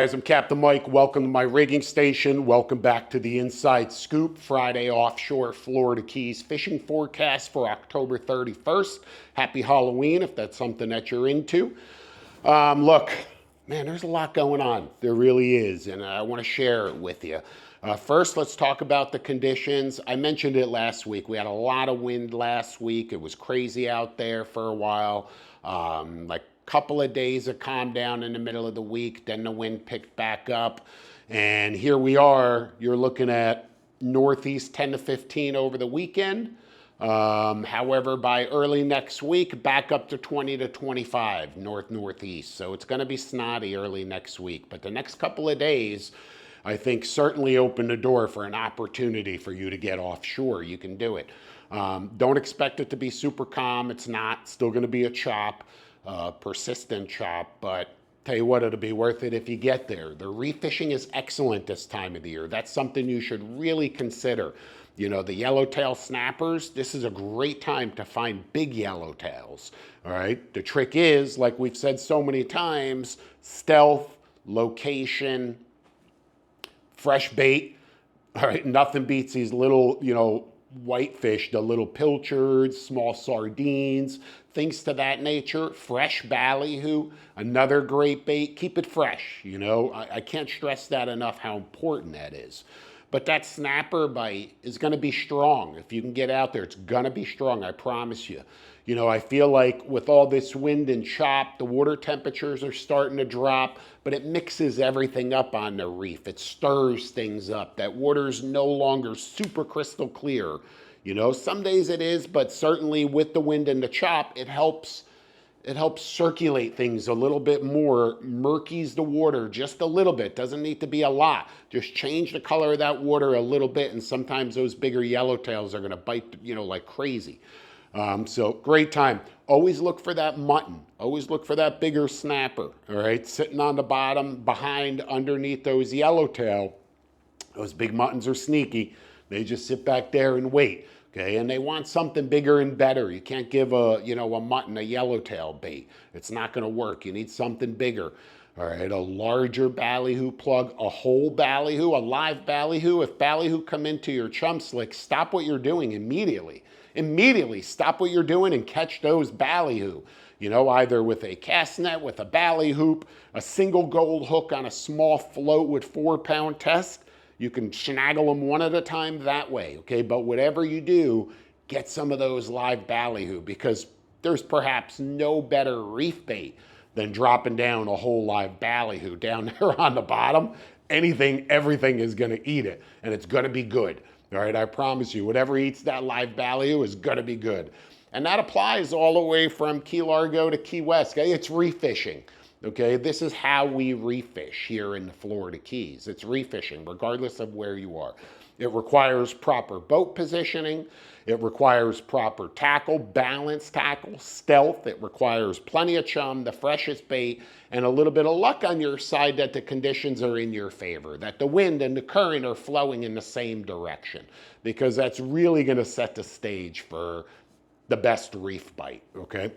Guys, I'm Captain Mike. Welcome to my rigging station. Welcome back to the Inside Scoop, Friday offshore Florida Keys fishing forecast for October 31st. Happy Halloween if that's something that you're into. Look, man, there's a lot going on. There really is, and I want to share it with you. First, let's talk about the conditions. I mentioned it last week. We had a lot of wind last week. It was crazy out there for a while. Like couple of days of calm down in the middle of the week, then the wind picked back up, and here we are. You're looking at northeast 10 to 15 over the weekend. However, by early next week, back up to 20 to 25 northeast. So it's going to be snotty early next week, but the next couple of days, I think, certainly open the door for an opportunity for you to get offshore. You can do it. Don't expect it to be super calm. It's not. Still going to be a chop. Persistent chop, but tell you what, it'll be worth it if you get there. The reef fishing is excellent this time of the year. That's something you should really consider. You know, the yellowtail snappers, this is a great time to find big yellowtails, all right? The trick is, like we've said so many times, stealth, location, fresh bait, all right? Nothing beats these little, whitefish, the little pilchards, small sardines, things to that nature. Fresh ballyhoo, another great bait. Keep it fresh, I can't stress that enough how important that is. But that snapper bite is going to be strong. If you can get out there, it's going to be strong, I promise you. I feel like with all this wind and chop, the water temperatures are starting to drop, but it mixes everything up on the reef. It stirs things up. That water is no longer super crystal clear. Some days it is, but certainly with the wind and the chop, it helps circulate things a little bit more, murkies the water just a little bit. Doesn't need to be a lot. Just change the color of that water a little bit, and sometimes those bigger yellowtails are going to bite, like crazy. So great time. Always look for that mutton. Always look for that bigger snapper, all right? Sitting on the bottom, behind, underneath those yellowtail. Those big muttons are sneaky. They just sit back there and wait, okay? And they want something bigger and better. You can't give a mutton a yellowtail bait. It's not gonna work. You need something bigger. All right, a larger ballyhoo plug, a whole ballyhoo, a live ballyhoo. If ballyhoo come into your chum slick, stop what you're doing immediately. Immediately stop what you're doing and catch those ballyhoo. Either with a cast net, with a ballyhoop, a single gold hook on a small float with 4-pound test. You can snaggle them one at a time that way, okay? But whatever you do, get some of those live ballyhoo, because there's perhaps no better reef bait than dropping down a whole live ballyhoo down there on the bottom. Everything is gonna eat it, and it's gonna be good. All right, I promise you, whatever eats that live ballyhoo is gonna be good. And that applies all the way from Key Largo to Key West. Okay? It's reef fishing, okay? This is how we reef fish here in the Florida Keys. It's reef fishing, regardless of where you are. It requires proper boat positioning. It requires proper tackle, balanced tackle, stealth. It requires plenty of chum, the freshest bait, and a little bit of luck on your side that the conditions are in your favor, that the wind and the current are flowing in the same direction, because that's really gonna set the stage for the best reef bite, okay?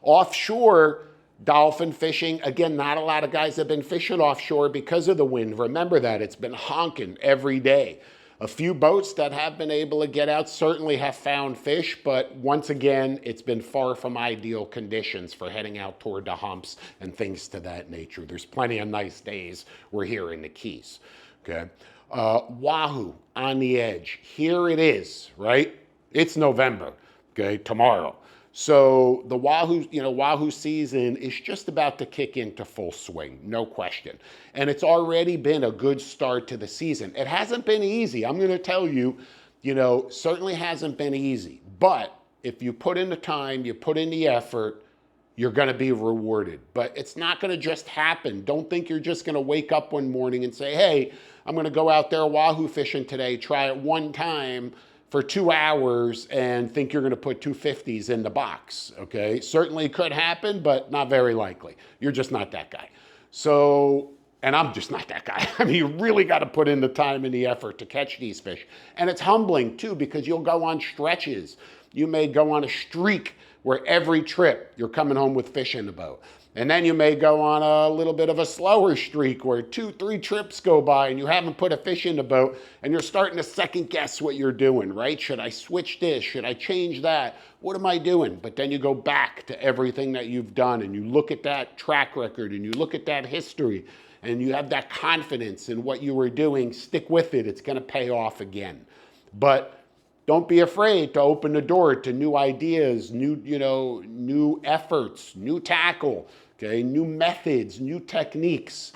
Offshore dolphin fishing, again, not a lot of guys have been fishing offshore because of the wind. Remember that, it's been honking every day. A few boats that have been able to get out certainly have found fish, but once again, it's been far from ideal conditions for heading out toward the humps and things to that nature. There's plenty of nice days we're here in the Keys, okay? Wahoo on the edge. Here it is, right? It's November, okay, tomorrow. So the Wahoo season is just about to kick into full swing, no question. And it's already been a good start to the season. It hasn't been easy. I'm gonna tell you, certainly hasn't been easy. But if you put in the time, you put in the effort, you're gonna be rewarded. But it's not gonna just happen. Don't think you're just gonna wake up one morning and say, hey, I'm gonna go out there Wahoo fishing today, try it one time for 2 hours and think you're gonna put 250s in the box, okay? Certainly could happen, but not very likely. You're just not that guy. So, and I'm just not that guy. I mean, you really gotta put in the time and the effort to catch these fish. And it's humbling too, because you'll go on stretches. You may go on a streak where every trip you're coming home with fish in the boat. And then you may go on a little bit of a slower streak where 2-3 trips go by and you haven't put a fish in the boat and you're starting to second guess what you're doing, right? Should I switch this? Should I change that? What am I doing? But then you go back to everything that you've done and you look at that track record and you look at that history and you have that confidence in what you were doing. Stick with it. It's going to pay off again. But don't be afraid to open the door to new ideas, new efforts, new tackle, okay, new methods, new techniques.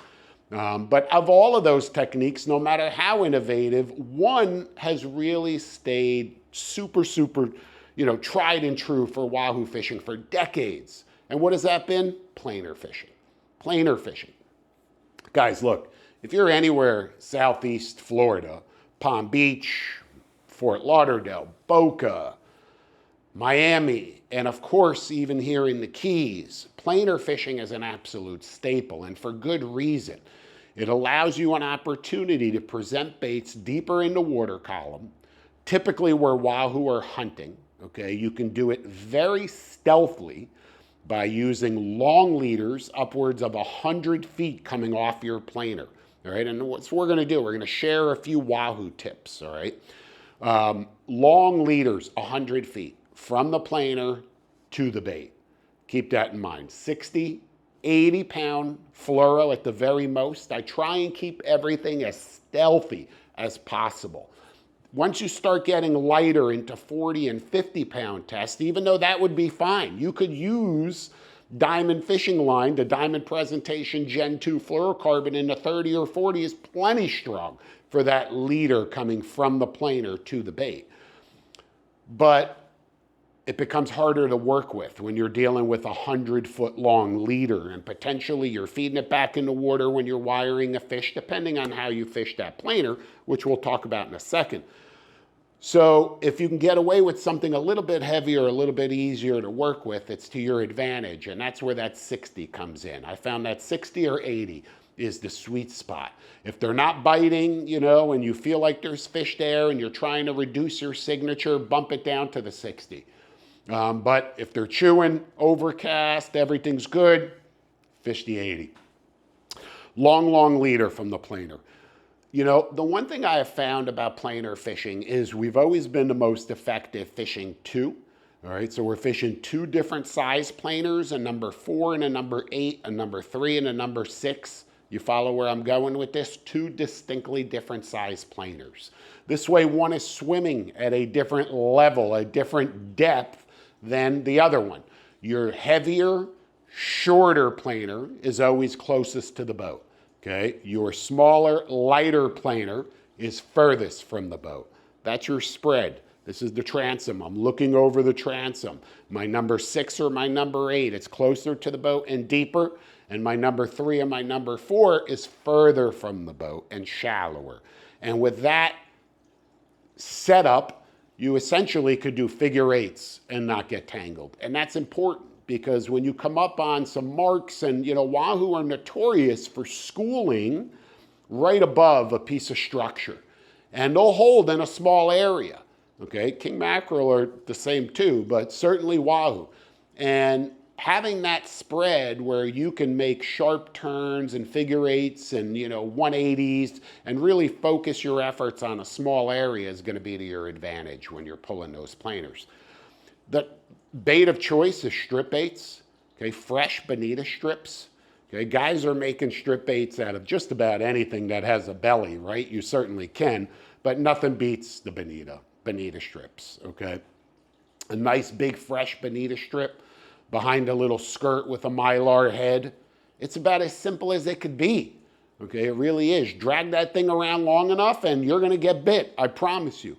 But of all of those techniques, no matter how innovative, one has really stayed super, tried and true for wahoo fishing for decades. And what has that been? Planer fishing. Planer fishing. Guys, look, if you're anywhere southeast Florida, Palm Beach, Fort Lauderdale, Boca, Miami, and of course, even here in the Keys, planer fishing is an absolute staple, and for good reason. It allows you an opportunity to present baits deeper in the water column, typically where wahoo are hunting, okay? You can do it very stealthily by using long leaders upwards of 100 feet coming off your planer, all right? And what we're gonna do, we're gonna share a few wahoo tips, all right? Long leaders, 100 feet from the planer to the bait. Keep that in mind. 60, 80 pound fluoro at the very most. I try and keep everything as stealthy as possible. Once you start getting lighter into 40 and 50 pound test, even though that would be fine, you could use Diamond fishing line. The Diamond Presentation Gen 2 fluorocarbon in the 30 or 40 is plenty strong for that leader coming from the planer to the bait. But it becomes harder to work with when you're dealing with a 100-foot long leader, and potentially you're feeding it back in the water when you're wiring a fish, depending on how you fish that planer, which we'll talk about in a second. So if you can get away with something a little bit heavier, a little bit easier to work with, it's to your advantage. And that's where that 60 comes in. I found that 60 or 80 is the sweet spot. If they're not biting, and you feel like there's fish there and you're trying to reduce your signature, bump it down to the 60. But if they're chewing, overcast, everything's good, fish the 80. Long leader from the planer. The one thing I have found about planer fishing is we've always been the most effective fishing two. All right, so we're fishing two different size planers, a number 4 and a number 8, a number 3 and a number 6. You follow where I'm going with this? Two distinctly different size planers. This way, one is swimming at a different level, a different depth than the other one. Your heavier, shorter planer is always closest to the boat. Okay, your smaller, lighter planer is furthest from the boat. That's your spread. This is the transom. I'm looking over the transom. My number 6 or my number 8, it's closer to the boat and deeper. And my number 3 and my number 4 is further from the boat and shallower. And with that setup, you essentially could do figure 8s and not get tangled. And that's important, because when you come up on some marks, and wahoo are notorious for schooling right above a piece of structure, and they'll hold in a small area. Okay, king mackerel are the same too, but certainly wahoo. And having that spread where you can make sharp turns and figure 8s and 180s and really focus your efforts on a small area is going to be to your advantage when you're pulling those planers. The bait of choice is strip baits, okay, fresh bonita strips. Okay, guys are making strip baits out of just about anything that has a belly, right? You certainly can, but nothing beats the bonita strips, okay? A nice big fresh bonita strip behind a little skirt with a mylar head. It's about as simple as it could be, okay? It really is. Drag that thing around long enough and you're gonna get bit, I promise you.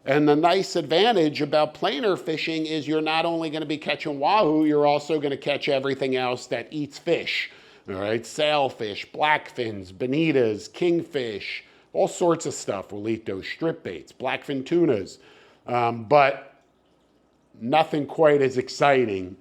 And the nice advantage about planer fishing is you're not only gonna be catching wahoo, you're also gonna catch everything else that eats fish, all right? Sailfish, blackfins, bonitas, kingfish, all sorts of stuff will eat those strip baits, blackfin tunas, but nothing quite as exciting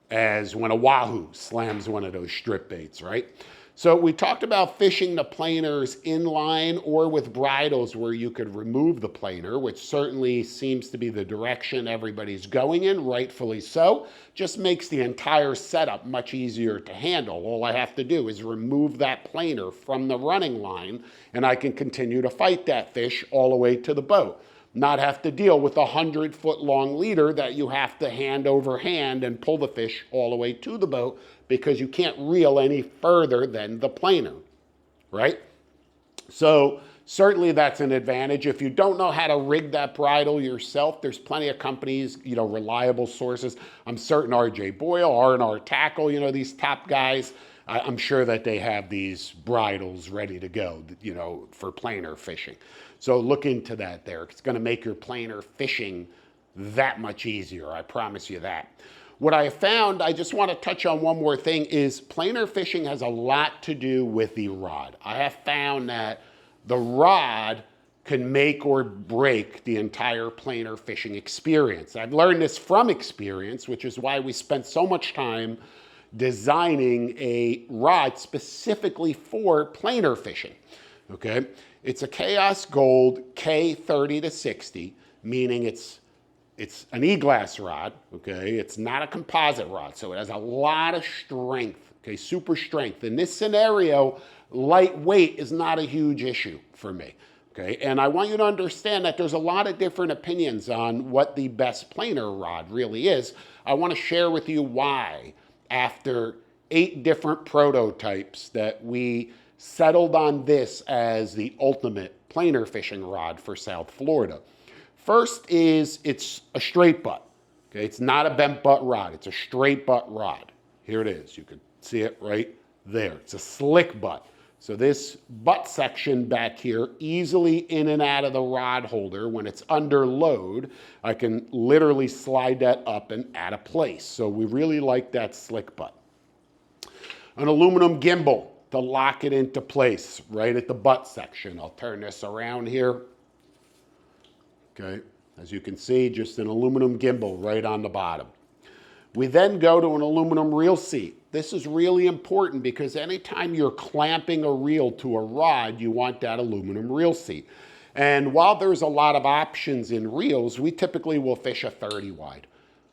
as when a wahoo slams one of those strip baits, right? So we talked about fishing the planers inline or with bridles where you could remove the planer, which certainly seems to be the direction everybody's going in, rightfully so. Just makes the entire setup much easier to handle. All I have to do is remove that planer from the running line and I can continue to fight that fish all the way to the boat. Not have to deal with a 100-foot long leader that you have to hand over hand and pull the fish all the way to the boat because you can't reel any further than the planer, right? So certainly that's an advantage. If you don't know how to rig that bridle yourself, there's plenty of companies, reliable sources. I'm certain RJ Boyle, R&R Tackle, these top guys, I'm sure that they have these bridles ready to go, for planer fishing. So look into that there. It's going to make your planer fishing that much easier. I promise you that. What I found, I just want to touch on one more thing, is planer fishing has a lot to do with the rod. I have found that the rod can make or break the entire planer fishing experience. I've learned this from experience, which is why we spent so much time designing a rod specifically for planer fishing, okay? It's a Chaos Gold K30 to 60, meaning it's an e-glass rod, okay? It's not a composite rod, so it has a lot of strength, okay? Super strength. In this scenario, lightweight is not a huge issue for me, okay? And I want you to understand that there's a lot of different opinions on what the best planer rod really is. I want to share with you why, after 8 different prototypes, that we settled on this as the ultimate planer fishing rod for South Florida. First is it's a straight butt. Okay, it's not a bent butt rod. It's a straight butt rod. Here it is. You can see it right there. It's a slick butt. So this butt section back here, easily in and out of the rod holder. When it's under load, I can literally slide that up and out of place. So we really like that slick butt. An aluminum gimbal to lock it into place right at the butt section. I'll turn this around here. Okay, as you can see, just an aluminum gimbal right on the bottom. We then go to an aluminum reel seat. This is really important because anytime you're clamping a reel to a rod, you want that aluminum reel seat. And while there's a lot of options in reels, we typically will fish a 30 wide.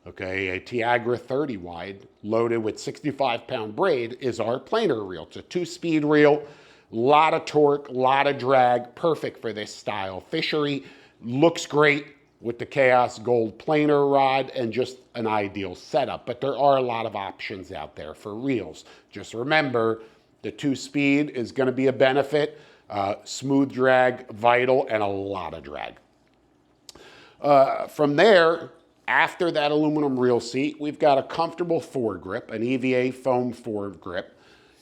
Okay, a Tiagra 30 wide loaded with 65-pound braid is our planer reel. It's a 2-speed reel, lot of torque, lot of drag, perfect for this style fishery. Looks great with the Chaos Gold planer rod and just an ideal setup. But there are a lot of options out there for reels. Just remember, the 2-speed is going to be a benefit. Smooth drag, vital, and a lot of drag. From there, after that aluminum reel seat, we've got a comfortable foregrip, an EVA foam foregrip.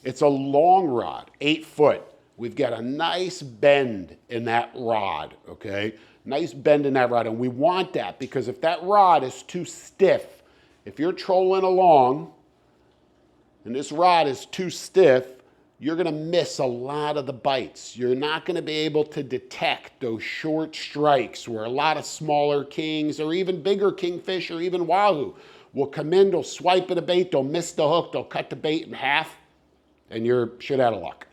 It's a long rod, 8 foot. We've got a nice bend in that rod, okay? Nice bend in that rod, and we want that because if that rod is too stiff, if you're trolling along and this rod is too stiff, you're gonna miss a lot of the bites. You're not gonna be able to detect those short strikes where a lot of smaller kings or even bigger kingfish or even wahoo will come in, they'll swipe at a bait, they'll miss the hook, they'll cut the bait in half, and you're shit out of luck.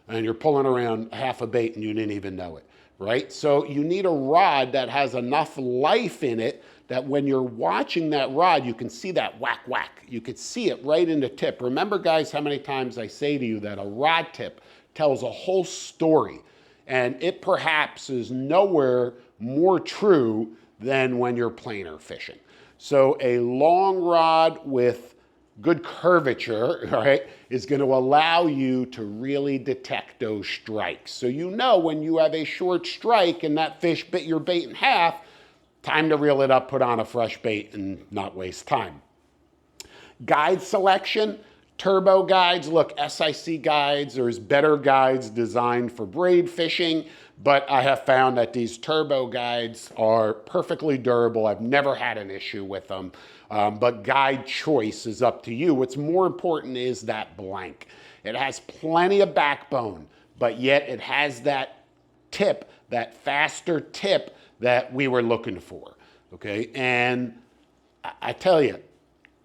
And you're pulling around half a bait and you didn't even know it, right? So you need a rod that has enough life in it that when you're watching that rod, you can see that whack, whack. You could see it right in the tip. Remember, guys, how many times I say to you that a rod tip tells a whole story, and it perhaps is nowhere more true than when you're planer fishing. So a long rod with good curvature, right, is going to allow you to really detect those strikes. So you know when you have a short strike and that fish bit your bait in half, time to reel it up, put on a fresh bait, and not waste time. Guide selection, turbo guides. Look, SIC guides, there's better guides designed for braid fishing, but I have found that these turbo guides are perfectly durable. I've never had an issue with them, but guide choice is up to you. What's more important is that blank. It has plenty of backbone, but yet it has that tip, that faster tip that we were looking for, okay? And I tell you,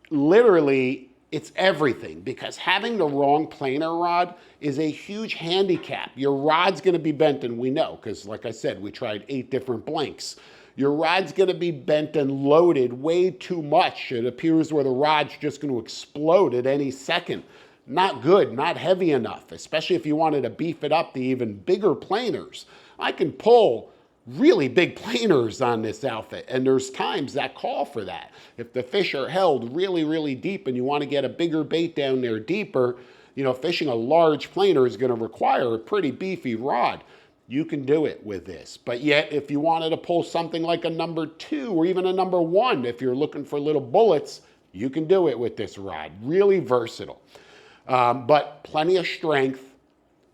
literally It's everything, because having the wrong planer rod is a huge handicap. Your rod's gonna be bent, and we know, because like I said, we tried 8 different blanks. Your rod's gonna be bent and loaded way too much. It appears where the rod's just gonna explode at any second. Not good, not heavy enough, especially if you wanted to beef it up to even bigger planers. I can pull really big planers on this outfit, and there's times that call for that. If the fish are held really, really deep and you want to get a bigger bait down there deeper, you know, fishing a large planer is going to require a pretty beefy rod. You can do it with this. But yet, if you wanted to pull something like a number 2 or even a number 1, if you're looking for little bullets, you can do it with this rod. Really versatile. But plenty of strength,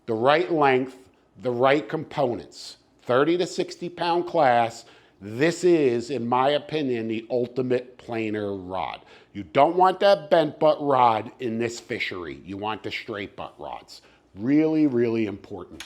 the right length, the right components. 30 to 60 pound class, this is, in my opinion, the ultimate planer rod. You don't want that bent butt rod in this fishery. You want the straight butt rods. Really, really important.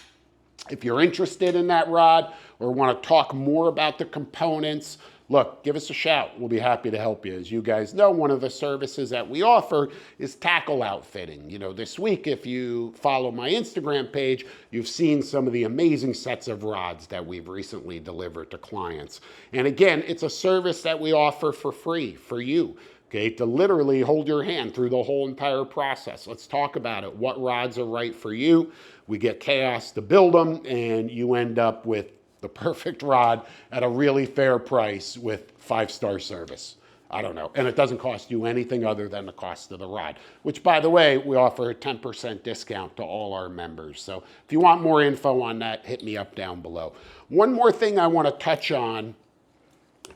If you're interested in that rod or want to talk more about the components, look, give us a shout. We'll be happy to help you. As you guys know, one of the services that we offer is tackle outfitting. You know, this week, if you follow my Instagram page, you've seen some of the amazing sets of rods that we've recently delivered to clients. And again, it's a service that we offer for free for you. Okay, to literally hold your hand through the whole entire process. Let's talk about it. What rods are right for you? We get chaos to build them, and you end up with the perfect rod at a really fair price with 5-star service. I don't know. And it doesn't cost you anything other than the cost of the rod, which, by the way, we offer a 10% discount to all our members. So if you want more info on that, hit me up down below. One more thing I want to touch on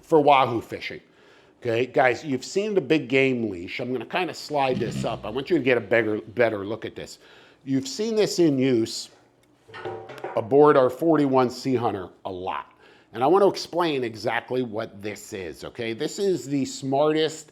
for Wahoo fishing. Okay, guys, you've seen the big game leash. I'm going to kind of slide this up. I want you to get a better look at this. You've seen this in use aboard our 41 Sea Hunter a lot. And I want to explain exactly what this is, okay? This is the smartest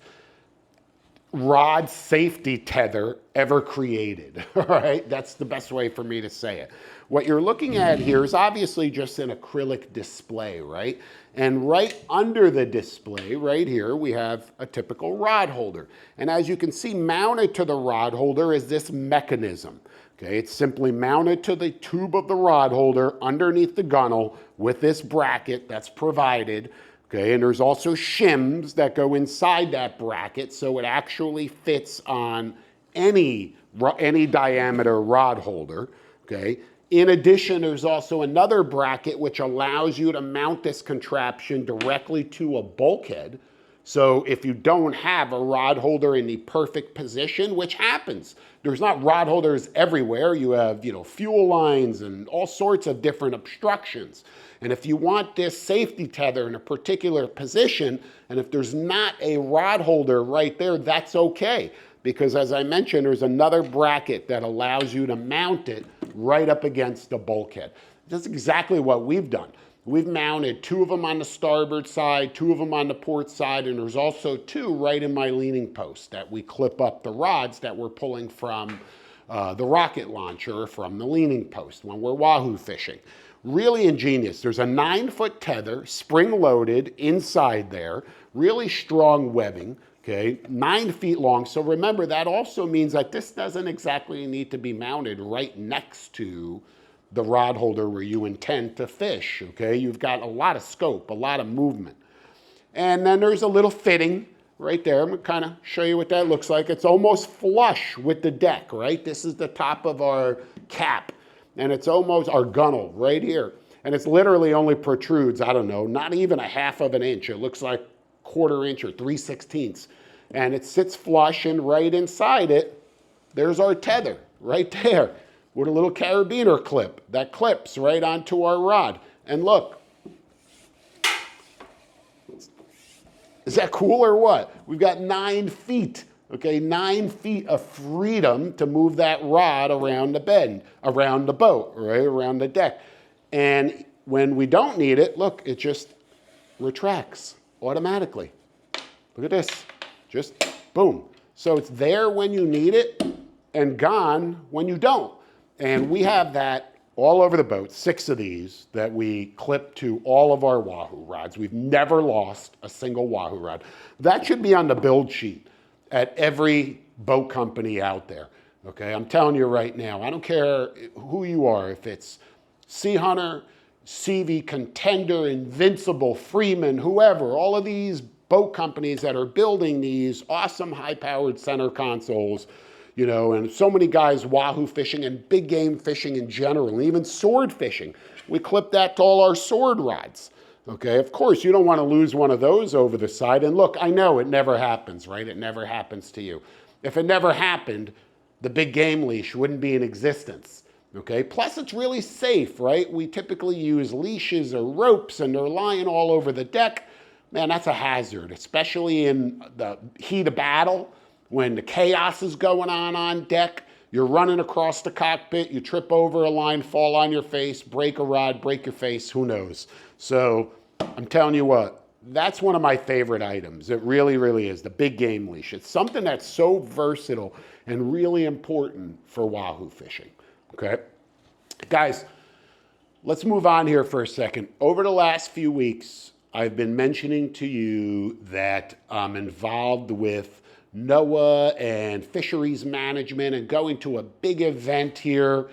rod safety tether ever created, all right? That's the best way for me to say it. What you're looking at here is obviously just an acrylic display, right? And right under the display, right here, we have a typical rod holder. And as you can see, mounted to the rod holder is this mechanism. Okay, it's simply mounted to the tube of the rod holder underneath the gunnel with this bracket that's provided. Okay, and there's also shims that go inside that bracket, so it actually fits on any diameter rod holder. Okay. In addition, there's also another bracket which allows you to mount this contraption directly to a bulkhead. So if you don't have a rod holder in the perfect position, which happens, there's not rod holders everywhere. You have, fuel lines and all sorts of different obstructions. And if you want this safety tether in a particular position, and if there's not a rod holder right there, that's okay. Because as I mentioned, there's another bracket that allows you to mount it right up against the bulkhead. That's exactly what we've done. We've mounted 2 of them on the starboard side, 2 of them on the port side, and there's also 2 right in my leaning post that we clip up the rods that we're pulling from the rocket launcher, from the leaning post when we're Wahoo fishing. Really ingenious. There's a 9-foot tether, spring-loaded inside there, really strong webbing, okay, 9 feet long. So remember, that also means that this doesn't exactly need to be mounted right next to the rod holder where you intend to fish, okay? You've got a lot of scope, a lot of movement. And then there's a little fitting right there. I'm gonna kind of show you what that looks like. It's almost flush with the deck, right? This is the top of our cap, and it's almost our gunnel right here. And it's literally only protrudes, I don't know, not even a 1/2 of an inch. It looks like 1/4 inch or 3/16. And it sits flush, and right inside it, there's our tether right there, with a little carabiner clip that clips right onto our rod. And look, is that cool or what? We've got 9 feet, okay? 9 feet of freedom to move that rod around the bend, around the boat, right? Around the deck. And when we don't need it, look, it just retracts automatically. Look at this, just boom. So it's there when you need it and gone when you don't. And we have that all over the boat, 6 of these that we clip to all of our Wahoo rods. We've never lost a single Wahoo rod. That should be on the build sheet. at every boat company out there. Okay, I'm telling you right now, I don't care who you are, if it's Sea Hunter, CV, Contender, Invincible, Freeman, whoever, all of these boat companies that are building these awesome high-powered center consoles, you know, and so many guys wahoo fishing and big game fishing in general, and even sword fishing. We clip that to all our sword rods. Okay, of course, you don't want to lose one of those over the side. And look, I know it never happens, right? It never happens to you. If it never happened, the big game leash wouldn't be in existence. Okay, plus it's really safe, right? We typically use leashes or ropes and they're lying all over the deck. Man, that's a hazard, especially in the heat of battle when the chaos is going on deck. You're running across the cockpit, you trip over a line, fall on your face, break a rod, break your face, who knows? So I'm telling you what, that's one of my favorite items. It really, really is, the big game leash. It's something that's so versatile and really important for wahoo fishing, okay? Guys, let's move on here for a second. Over the last few weeks, I've been mentioning to you that I'm involved with NOAA and fisheries management and going to a big event here.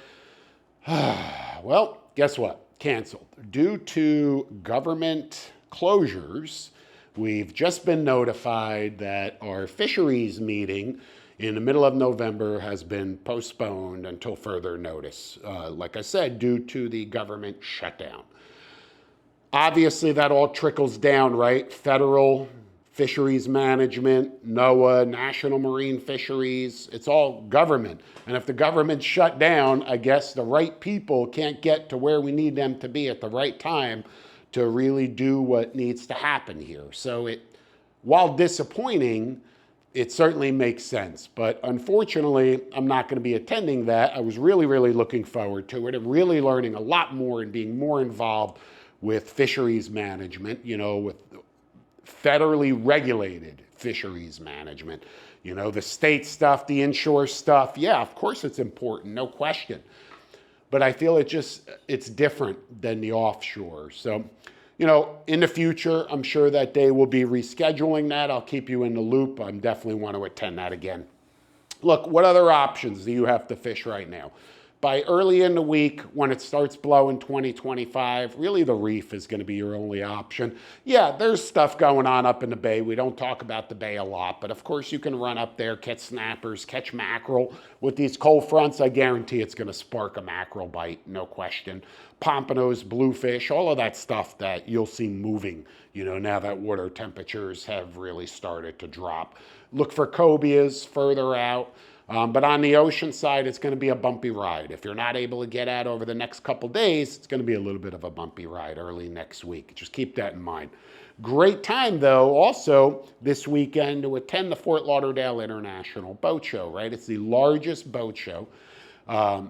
Well, guess what? Canceled. Due to government closures, we've just been notified that our fisheries meeting in the middle of November has been postponed until further notice. Like I said, due to the government shutdown. Obviously, that all trickles down, right? Federal fisheries management, NOAA, National Marine Fisheries, it's all government. And if the government's shut down, I guess the right people can't get to where we need them to be at the right time to really do what needs to happen here. So while disappointing, it certainly makes sense. But unfortunately, I'm not going to be attending that. I was really, really looking forward to it and really learning a lot more and being more involved with fisheries management, you know, with federally regulated fisheries management. You know, the state stuff, the inshore stuff, yeah, of course it's important, no question. But I feel it's different than the offshore. So, you know, in the future, I'm sure that they will be rescheduling that. I'll keep you in the loop. I definitely want to attend that again. Look, what other options do you have to fish right now? By early in the week, when it starts blowing 2025, really the Reef is going to be your only option. Yeah, there's stuff going on up in the bay. We don't talk about the bay a lot, but of course you can run up there, catch snappers, catch mackerel. With these cold fronts, I guarantee it's going to spark a mackerel bite, no question. Pompanos, bluefish, all of that stuff that you'll see moving, you know, now that water temperatures have really started to drop. Look for cobias further out. But on the ocean side, it's going to be a bumpy ride. If you're not able to get out over the next couple days, it's going to be a little bit of a bumpy ride early next week. Just keep that in mind. Great time, though, also this weekend to attend the Fort Lauderdale International Boat Show, right? It's the largest boat show. A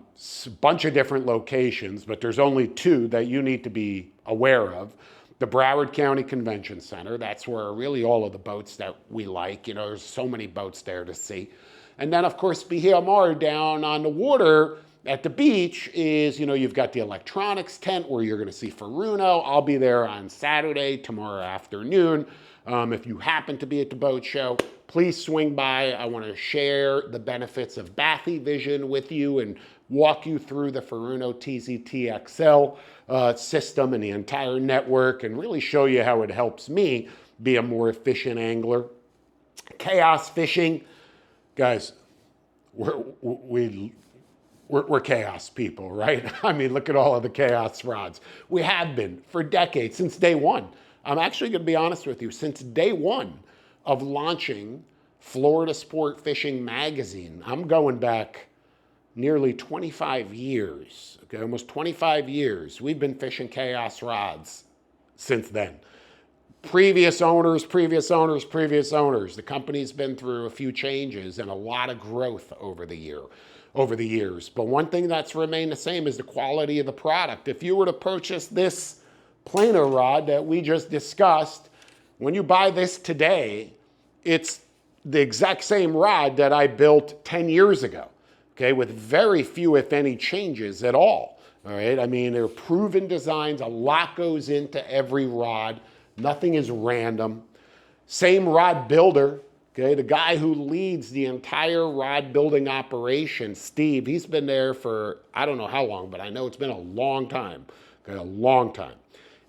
bunch of different locations, but there's only two that you need to be aware of. The Broward County Convention Center, that's where really all of the boats that we like, you know, there's so many boats there to see. And then, of course, Bahia Mar down on the water at the beach is, you know, you've got the electronics tent where you're going to see Furuno. I'll be there on Saturday, tomorrow afternoon. If you happen to be at the boat show, please swing by. I want to share the benefits of Bathyvision with you and walk you through the Furuno TZT-XL system and the entire network and really show you how it helps me be a more efficient angler. Chaos fishing. Guys, we're chaos people, right? I mean, look at all of the chaos rods. We have been for decades, since day one. I'm actually going to be honest with you. Since day one of launching Florida Sport Fishing Magazine, I'm going back nearly 25 years, okay, almost 25 years. We've been fishing chaos rods since then. Previous owners. The company's been through a few changes and a lot of growth over the years. But one thing that's remained the same is the quality of the product. If you were to purchase this planer rod that we just discussed, when you buy this today, it's the exact same rod that I built 10 years ago, okay, with very few, if any, changes at all. All right, I mean, they're proven designs. A lot goes into every rod. Nothing is random. Same rod builder, Okay, the guy who leads the entire rod building operation, Steve, he's been there for, I don't know how long, but I know it's been a long time. Okay, a long time.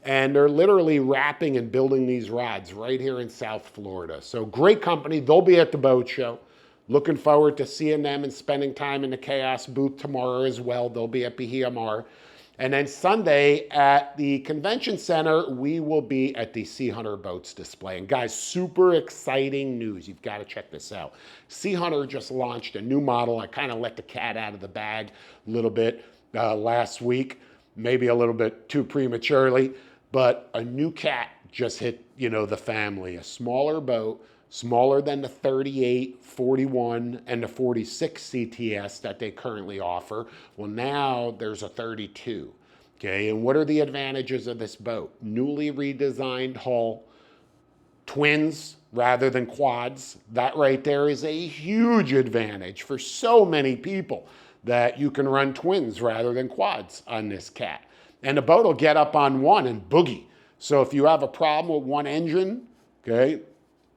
And they're literally wrapping and building these rods right here in South Florida. So great company. They'll be at the boat show. Looking forward to seeing them and spending time in the Chaos booth tomorrow as well. They'll be at BHMR. And then Sunday at the convention center, we will be at the Sea Hunter boats display. And guys, super exciting news. You've got to check this out. Sea Hunter just launched a new model. I kind of let the cat out of the bag a little bit last week, maybe a little bit too prematurely, but a new cat just hit, the family. A smaller boat, smaller than the 38, 41, and the 46 CTS that they currently offer. Well, now there's a 32. Okay, and what are the advantages of this boat? Newly redesigned hull, twins rather than quads. That right there is a huge advantage for so many people, that you can run twins rather than quads on this cat. And the boat will get up on one and boogie. So if you have a problem with one engine, okay,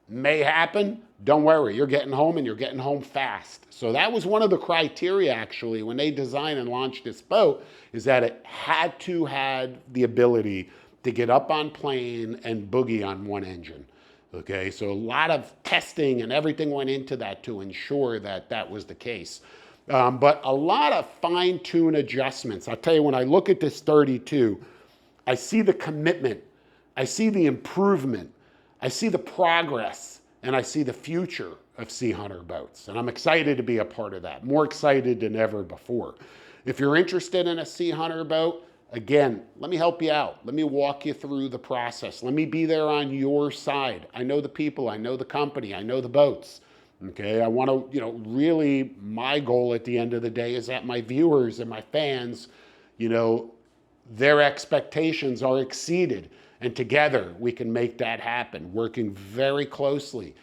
may happen, don't worry, you're getting home and you're getting home fast. So that was one of the criteria actually when they designed and launched this boat, is that it had to have the ability to get up on plane and boogie on one engine. Okay, so a lot of testing and everything went into that to ensure that that was the case. But a lot of fine-tune adjustments. I'll tell you, when I look at this 32, I see the commitment, I see the improvement, I see the progress, and I see the future of Sea Hunter boats. And I'm excited to be a part of that, more excited than ever before. If you're interested in a Sea Hunter boat, again, let me help you out. Let me walk you through the process. Let me be there on your side. I know the people, I know the company, I know the boats. Okay, I want to, really, my goal at the end of the day is that my viewers and my fans, their expectations are exceeded. And together we can make that happen, working very closely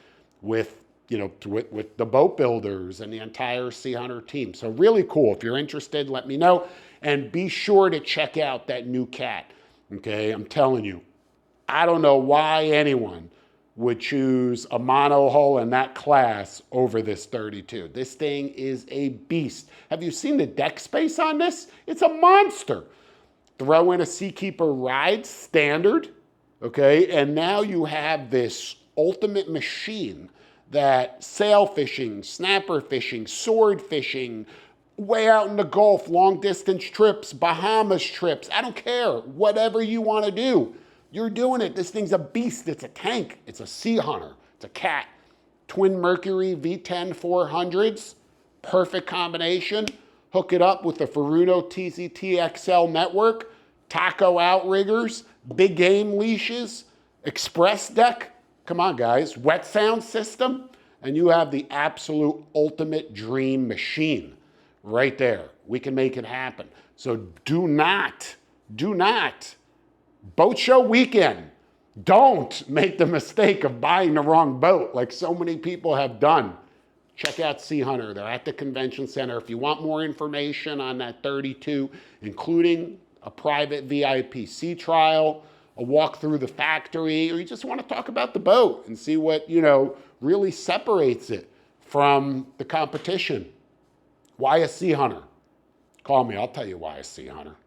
with, with the boat builders and the entire Sea Hunter team. So really cool. If you're interested, let me know. And be sure to check out that new cat. Okay, I'm telling you, I don't know why anyone would choose a mono hull in that class over this 32. This thing is a beast. Have you seen the deck space on this? It's a monster. Throw in a Seakeeper ride standard, okay? And now you have this ultimate machine that sail fishing, snapper fishing, sword fishing, way out in the Gulf, long distance trips, Bahamas trips, I don't care, whatever you want to do, you're doing it. This thing's a beast. It's a tank. It's a Sea Hunter. It's a cat. Twin Mercury V10 400s, perfect combination. Hook it up with the Furuno TZT XL network, taco outriggers, big game leashes, express deck. Come on, guys. Wet sound system. And you have the absolute ultimate dream machine right there. We can make it happen. So do not, boat show weekend, don't make the mistake of buying the wrong boat like so many people have done. Check out Sea Hunter. They're at the convention center. If you want more information on that 32, including a private VIP sea trial, a walk through the factory, or you just want to talk about the boat and see what, really separates it from the competition. Why a Sea Hunter? Call me. I'll tell you why a Sea Hunter.